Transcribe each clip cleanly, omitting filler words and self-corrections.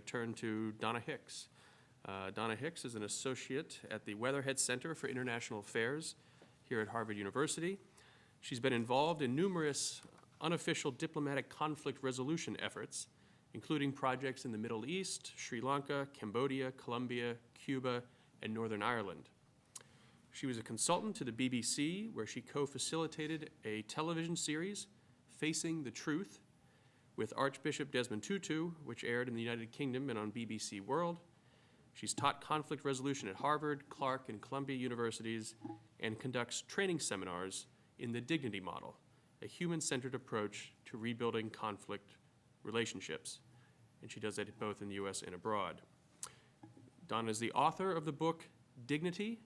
turn to Donna Hicks. Donna Hicks is an associate at the Weatherhead Center for International Affairs here at Harvard University. She's been involved in numerous unofficial diplomatic conflict resolution efforts, including projects in the Middle East, Sri Lanka, Cambodia, Colombia, Cuba, and Northern Ireland. She was a consultant to the BBC, where she co-facilitated a television series, Facing the Truth, with Archbishop Desmond Tutu, which aired in the United Kingdom and on BBC World. She's taught conflict resolution at Harvard, Clark, and Columbia universities, and conducts training seminars in the Dignity Model, a human-centered approach to rebuilding conflict relationships. And she does that both in the US and abroad. Donna is the author of the book Dignity,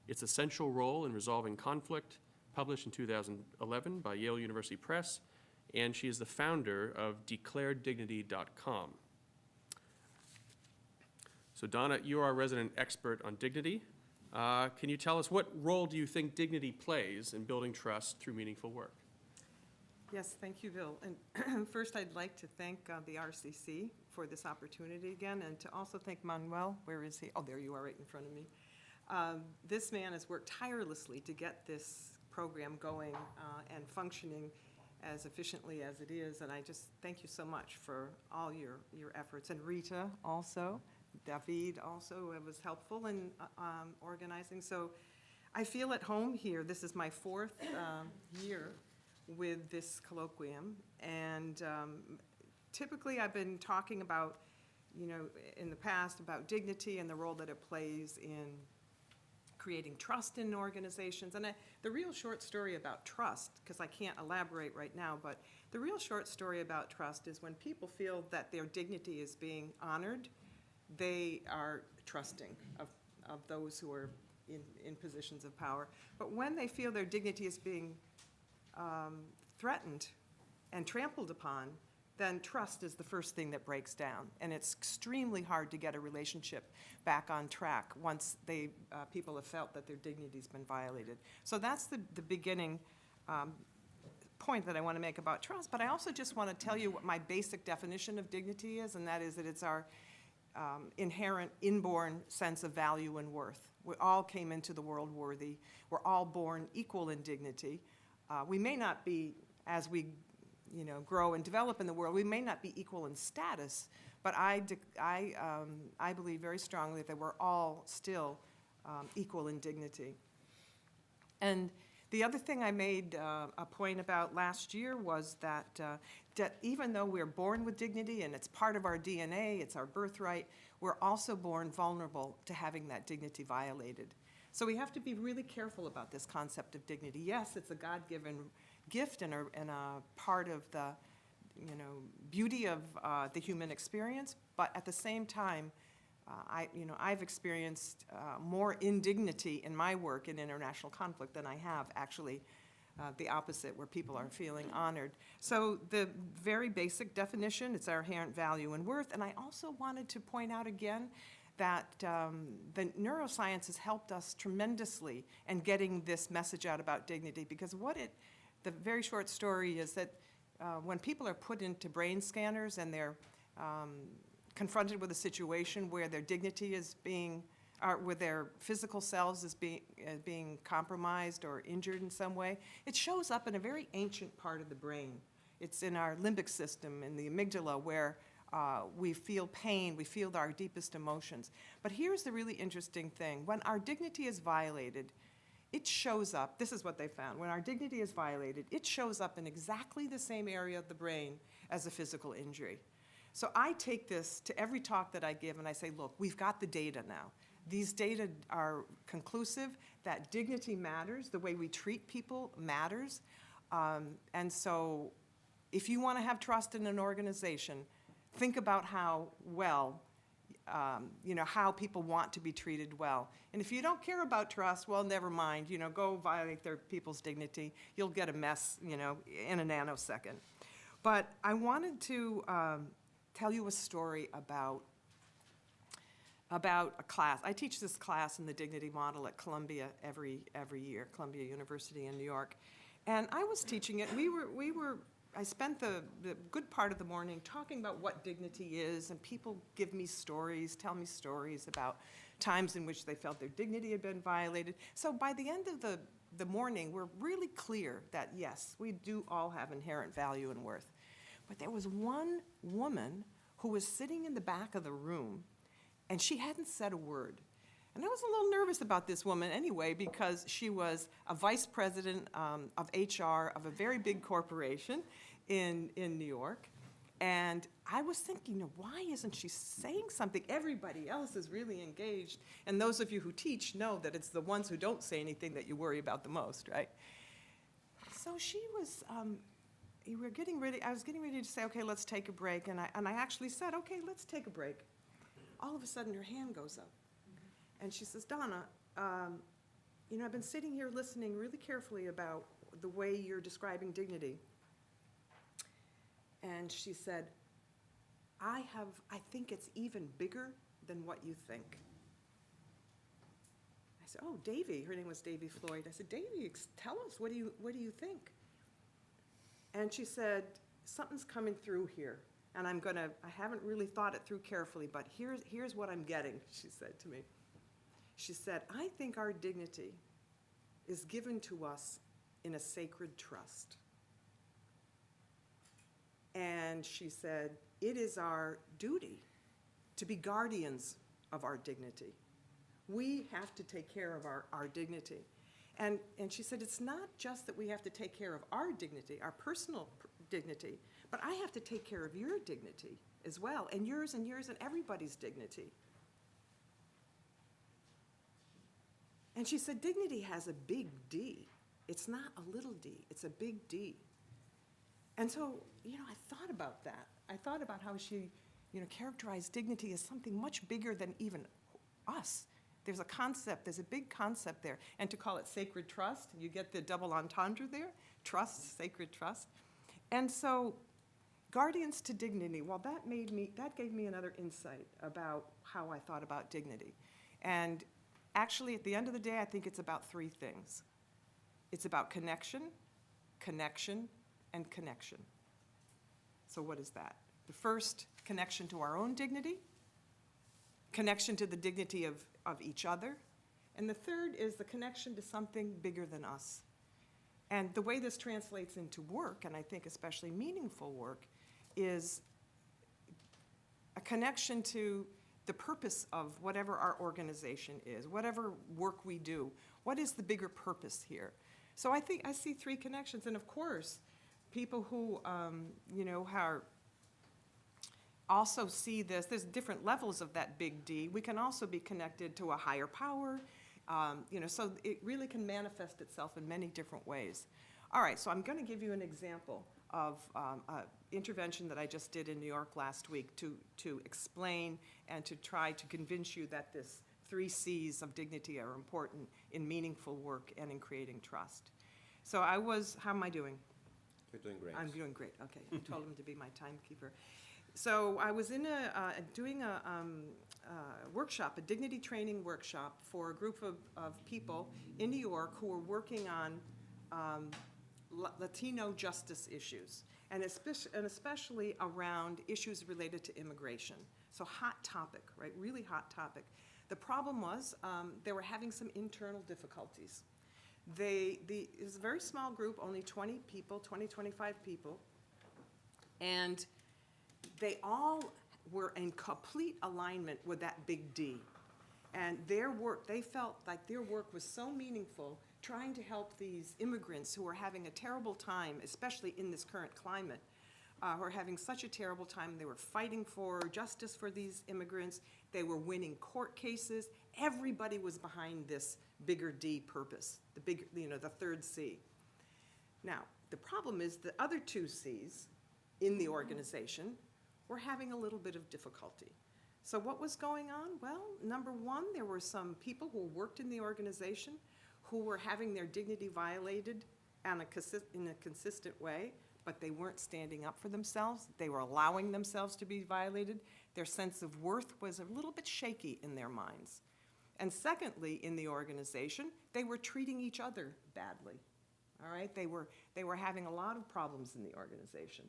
Its Essential Role in Resolving Conflict, published in 2011 by Yale University Press, and she is the founder of declaredignity.com. So Donna, you are a resident expert on dignity. Can you tell us, what role do you think dignity plays in building trust through meaningful work? Yes, thank you, Bill. And first, I'd like to thank the RCC for this opportunity again, and to also thank Manuel. Where is he? Oh, there you are, right in front of me. This man has worked tirelessly to get this program going and functioning as efficiently as it is, and I just thank you so much for all your efforts. And Rita also, David also was helpful in organizing. So I feel at home here. This is my fourth year with this colloquium, and typically I've been talking about, in the past, about dignity and the role that it plays in creating trust in organizations. And the real short story about trust, because I can't elaborate right now, but the real short story about trust is when people feel that their dignity is being honored, they are trusting of those who are in positions of power. But when they feel their dignity is being threatened and trampled upon, then trust is the first thing that breaks down. And it's extremely hard to get a relationship back on track once people have felt that their dignity's been violated. So that's the beginning point that I want to make about trust. But I also just want to tell you what my basic definition of dignity is, and that is that it's our inherent, inborn sense of value and worth. We all came into the world worthy. We're all born equal in dignity. We may not be, as we grow and develop in the world, we may not be equal in status, but I believe very strongly that we're all still equal in dignity. And the other thing I made a point about last year was that even though we're born with dignity and it's part of our DNA, it's our birthright, we're also born vulnerable to having that dignity violated. So we have to be really careful about this concept of dignity. Yes, it's a God-given gift and a part of the beauty of the human experience, but at the same time, I've experienced more indignity in my work in international conflict than I have actually the opposite, where people are feeling honored. So the very basic definition, it's our inherent value and worth. And I also wanted to point out again that the neuroscience has helped us tremendously in getting this message out about dignity, because the very short story is that when people are put into brain scanners and they're confronted with a situation where their dignity is where their physical selves is being compromised or injured in some way, it shows up in a very ancient part of the brain. It's in our limbic system, in the amygdala, where we feel pain, we feel our deepest emotions. But here's the really interesting thing. When our dignity is violated, it shows up, this is what they found, when our dignity is violated, it shows up in exactly the same area of the brain as a physical injury. So I take this to every talk that I give and I say, look, we've got the data now. These data are conclusive that dignity matters, the way we treat people matters. And so if you want to have trust in an organization, think about how well how people want to be treated well. And if you don't care about trust, well, never mind. Go violate their people's dignity. You'll get a mess, in a nanosecond. But I wanted to tell you a story about a class. I teach this class in the Dignity Model at Columbia every year, Columbia University in New York. And I was teaching it. We were I spent the good part of the morning talking about what dignity is, and people give me stories, tell me stories about times in which they felt their dignity had been violated. So by the end of the morning, we're really clear that, yes, we do all have inherent value and worth. But there was one woman who was sitting in the back of the room, and she hadn't said a word. And I was a little nervous about this woman anyway, because she was a vice president of HR of a very big corporation in New York. And I was thinking, why isn't she saying something? Everybody else is really engaged. And those of you who teach know that it's the ones who don't say anything that you worry about the most, right? So she was, I was getting ready to say, okay, let's take a break. And I actually said, okay, let's take a break. All of a sudden, her hand goes up. And she says, Donna, I've been sitting here listening really carefully about the way you're describing dignity. And she said, I think it's even bigger than what you think. I said, oh, Davy, her name was Davy Floyd. I said, Davy, tell us, what do you think? And she said, something's coming through here. And I haven't really thought it through carefully, but here's what I'm getting, she said to me. She said, I think our dignity is given to us in a sacred trust. And she said, it is our duty to be guardians of our dignity. We have to take care of our dignity. And she said, it's not just that we have to take care of our dignity, our personal dignity, but I have to take care of your dignity as well, and yours and everybody's dignity. And she said, dignity has a big D. It's not a little d, it's a big D. And so, I thought about that. I thought about how she, characterized dignity as something much bigger than even us. There's a big concept there. And to call it sacred trust, you get the double entendre there, trust, sacred trust. And so, guardians to dignity, well, that gave me another insight about how I thought about dignity. And actually, at the end of the day, I think it's about three things. It's about connection, connection, and connection. So what is that? The first, connection to our own dignity, connection to the dignity of each other, and the third is the connection to something bigger than us. And the way this translates into work, and I think especially meaningful work, is a connection to the purpose of whatever our organization is, whatever work we do. What is the bigger purpose here? So I think I see three connections, and of course, people who are also see this, there's different levels of that big D. We can also be connected to a higher power, so it really can manifest itself in many different ways. All right, so I'm going to give you an example of an intervention that I just did in New York last week to explain and to try to convince you that this 3 C's of dignity are important in meaningful work and in creating trust. So how am I doing? You're doing great. I'm doing great, okay. I told him to be my timekeeper. So I was in doing a workshop, a dignity training workshop for a group of people in New York who were working on Latino justice issues, and especially around issues related to immigration. So hot topic, right, really hot topic. The problem was they were having some internal difficulties. It was a very small group, only 20 people, 25 people, and they all were in complete alignment with that big D. And their work, they felt like their work was so meaningful, trying to help these immigrants who are having a terrible time, especially in this current climate, who are having such a terrible time. They were fighting for justice for these immigrants. They were winning court cases. Everybody was behind this bigger D purpose, the third C. Now, the problem is the other 2 C's in the organization were having a little bit of difficulty. So what was going on? Well, number one, there were some people who worked in the organization who were having their dignity violated in a consistent way, but they weren't standing up for themselves. They were allowing themselves to be violated. Their sense of worth was a little bit shaky in their minds. And secondly, in the organization, they were treating each other badly. all right? They were having a lot of problems in the organization.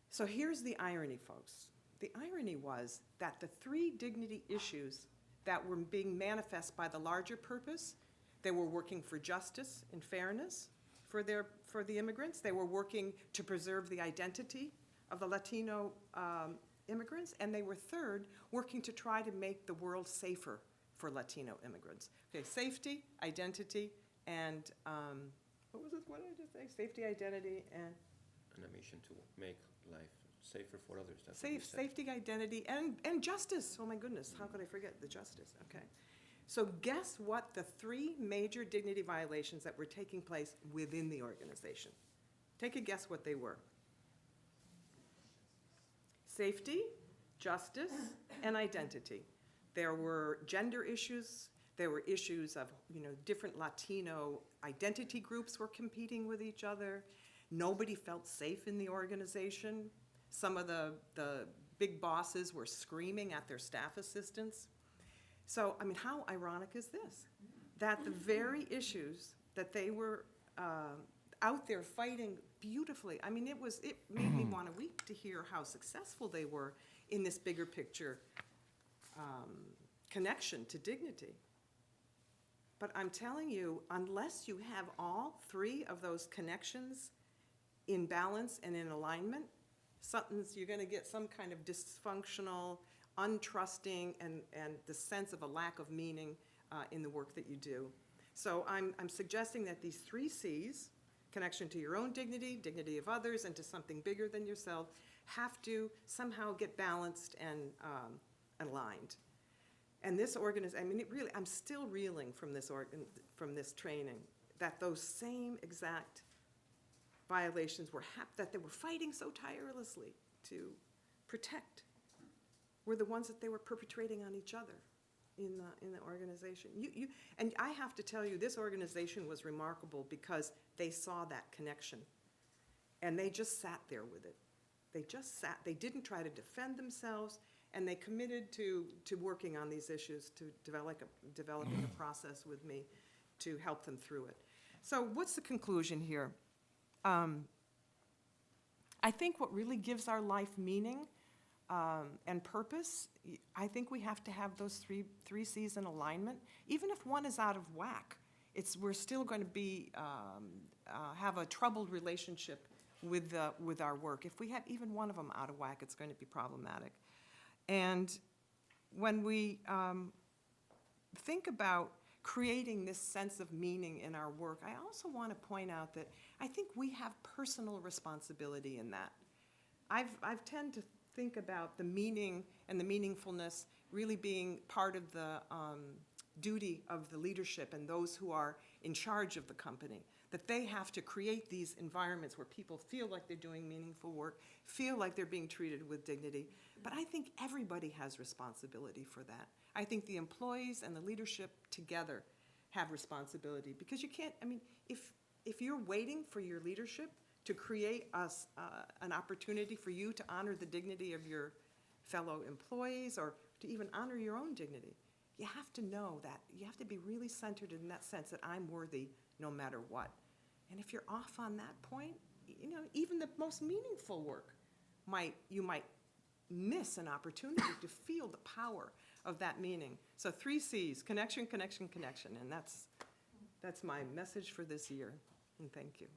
So here's the irony, folks. The irony was that the 3 dignity issues that were being manifest by the larger purpose, they were working for justice and fairness for the immigrants. They were working to preserve the identity of the Latino immigrants. And they were, third, working to try to make the world safer for Latino immigrants. Okay, safety, identity, and what was it? What did I just say? Safety, identity, and a mission to make life safer for others. That's what you said. safety, identity, and justice. Oh my goodness, how could I forget the justice? Okay. So guess what the 3 major dignity violations that were taking place within the organization? Take a guess what they were. Safety, justice, and identity. There were gender issues. There were issues of, different Latino identity groups were competing with each other. Nobody felt safe in the organization. Some of the big bosses were screaming at their staff assistants. So, how ironic is this? That the very issues that they were out there fighting beautifully, it made me want to weep to hear how successful they were in this bigger picture connection to dignity. But I'm telling you, unless you have all 3 of those connections in balance and in alignment, you're going to get some kind of dysfunctional, untrusting, and the sense of a lack of meaning in the work that you do. So I'm suggesting that these 3 C's, connection to your own dignity, dignity of others, and to something bigger than yourself, have to somehow get balanced and aligned. And this organization, I'm still reeling from this training, that those same exact violations that they were fighting so tirelessly to protect were the ones that they were perpetrating on each other in the organization. And I have to tell you, this organization was remarkable because they saw that connection, and they just sat there with it. They didn't try to defend themselves, and they committed to working on these issues, to developing a process with me to help them through it. So what's the conclusion here? I think what really gives our life meaning and purpose, I think we have to have those three C's in alignment. Even if one is out of whack, we're still going to be have a troubled relationship with our work. If we have even one of them out of whack, it's going to be problematic. And when we think about creating this sense of meaning in our work, I also want to point out that I think we have personal responsibility in that. I've tend to think about the meaning and the meaningfulness really being part of the duty of the leadership and those who are in charge of the company, that they have to create these environments where people feel like they're doing meaningful work, feel like they're being treated with dignity. But I think everybody has responsibility for that. I think the employees and the leadership together have responsibility, because you can't, if you're waiting for your leadership to create an opportunity for you to honor the dignity of your fellow employees or to even honor your own dignity, you have to know that. You have to be really centered in that sense that I'm worthy no matter what. And if you're off on that point, even the most meaningful work you might miss an opportunity to feel the power of that meaning. So 3 C's, connection, connection, connection, and that's my message for this year, and thank you.